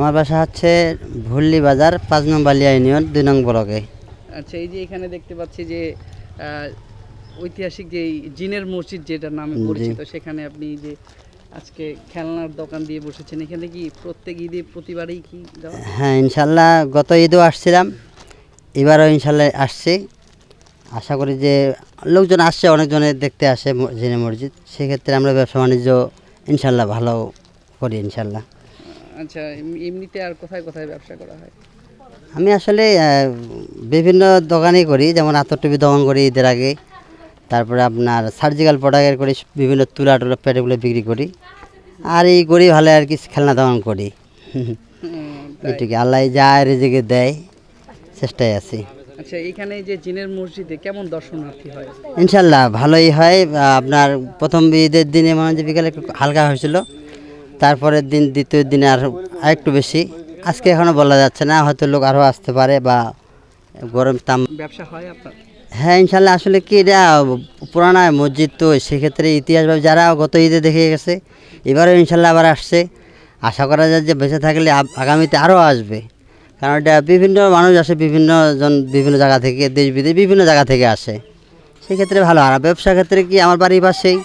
আমার বাসা হচ্ছে ভুল্লি বাজার ৫ নং বালিয়া ইউনিয়ন ২ নং ব্লকে। আচ্ছা, এই যে এখানে দেখতে পাচ্ছি যে ঐতিহাসিক যে জিনের মসজিদ যেটার নামে পরিচিত, সেখানে আপনি যে আজকে খেলনার দোকান দিয়ে বসেছেন, এখানে কি প্রত্যেক ঈদে প্রতিবারই কি? হ্যাঁ, ইনশাল্লাহ গত ঈদেও আসছিলাম, এবারও ইনশাল্লাহ আসছি। আশা করি যে লোকজন আসছে, অনেকজনে দেখতে আসে জিনের মসজিদ, সেক্ষেত্রে আমরা ব্যবসা বাণিজ্য ইনশাল্লাহ ভালো করি ইনশাল্লাহ। আচ্ছা, এমনিতে আর কোথায় কোথায় ব্যবসা করা হয়? আমি আসলে বিভিন্ন দোকানই করি, যেমন আতর টুপি দোকান করি ঈদের আগে, তারপরে আপনার সার্জিক্যাল প্রোডাক্টের করি, বিভিন্ন তুলা টুলা পেটেগুলো বিক্রি করি, আর এই করি ভালো আর কি খেলনা দোকান করি। এটুকু আল্লাহ যা রেজেকে দেয়, চেষ্টায় আছি। আচ্ছা, এখানে যে জিনের মসজিদে কেমন দর্শনার্থী হয়? ইনশাল্লাহ ভালোই হয়। আপনার প্রথম ঈদের দিনে মনে হয় যে বিকালে একটু হালকা হয়েছিল, তারপরের দিন দ্বিতীয় দিনে আর একটু বেশি। আজকে এখনও বলা যাচ্ছে না, হয়তো লোক আরও আসতে পারে বা গরম তাম। ব্যবসা হয় আপনার? হ্যাঁ ইনশাল্লাহ। আসলে কি এটা পুরানা মসজিদ, তো সেক্ষেত্রে ইতিহাসভাবে যারা গত ঈদে দেখে গেছে, এবারেও ইনশাল্লাহ আবার আসছে। আশা করা যায় যে বেঁচে থাকলে আগামীতে আরও আসবে, কারণ এটা বিভিন্ন মানুষ আসে, বিভিন্ন জন বিভিন্ন জায়গা থেকে, দেশ বিদেশ বিভিন্ন জায়গা থেকে আসে, সেক্ষেত্রে ভালো। আর ব্যবসা ক্ষেত্রে কি আমার বাড়ির পাশেই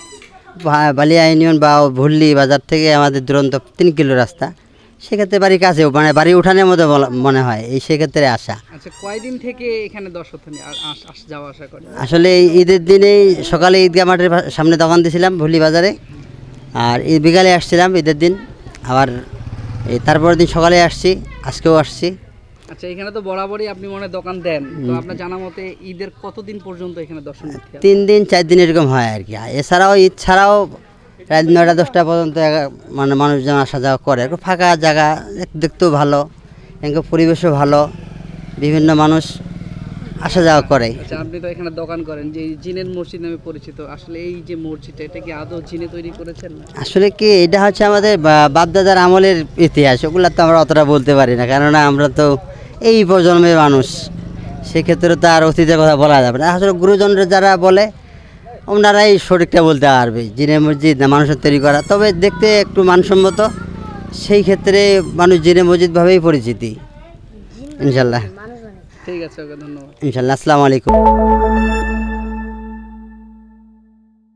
বালিয়া ইউনিয়ন বা ভুল্লি বাজার থেকে আমাদের দুরন্ত ৩ কিলো রাস্তা, সেক্ষেত্রে বাড়ির কাছেও, মানে বাড়ি উঠানের মতো মনে হয়, এই সেক্ষেত্রে আসা। আচ্ছা, কয়দিন থেকে এখানে দর্শক যাওয়া আসা করে? আসলে ঈদের দিনেই সকালে ঈদগাহ মাঠের সামনে দোকান দিয়েছিলাম ভুল্লি বাজারে, আর বিকালে আসছিলাম ঈদের দিন, আবার তারপরের দিন সকালে আসছি, আজকেও আসছি। আচ্ছা, এখানে তো বরাবরই আপনি মনে দোকান দেন, তো আপনার জানা মতে ঈদের কতদিন পর্যন্ত এখানে দর্শনার্থী? 3 দিন 4 দিন এরকম হয় আর কি। এছাড়াও ঈদ ছাড়াও রাত 9টা 10টা পর্যন্ত মানে মানুষজন আসা যাওয়া করে। একটু ফাঁকা জায়গা, দেখতেও ভালো, এখানে পরিবেশও ভালো, বিভিন্ন মানুষ আসা যাওয়া করে। আচ্ছা, আপনি তো এখানে দোকান করেন, যে জিনের মসজিদ নামে পরিচিত, আসলে এই যে মসজিদটা, এটা কি আদৌ জিনে তৈরি করেছেন? আসলে কি এটা হচ্ছে আমাদের বাপদাদার আমলের ইতিহাস, ওগুলো তো আমরা অতটা বলতে পারি না, কেননা আমরা তো এই প্রজন্মের মানুষ, সেক্ষেত্রে তো আর অতীতের কথা বলা যাবে না। আসলে গুরুজনরা যারা বলে ওনারাই সঠিকটা বলতে পারবে, জিনের মসজিদ না মানুষের তৈরি করা, তবে দেখতে একটু মানসম্মত, সেই ক্ষেত্রে মানুষ জিনের মসজিদ ভাবেই পরিচিতি ইনশাল্লাহ। ঠিক আছে, ধন্যবাদ। ইনশাল্লাহ। আসসালামু আলাইকুম।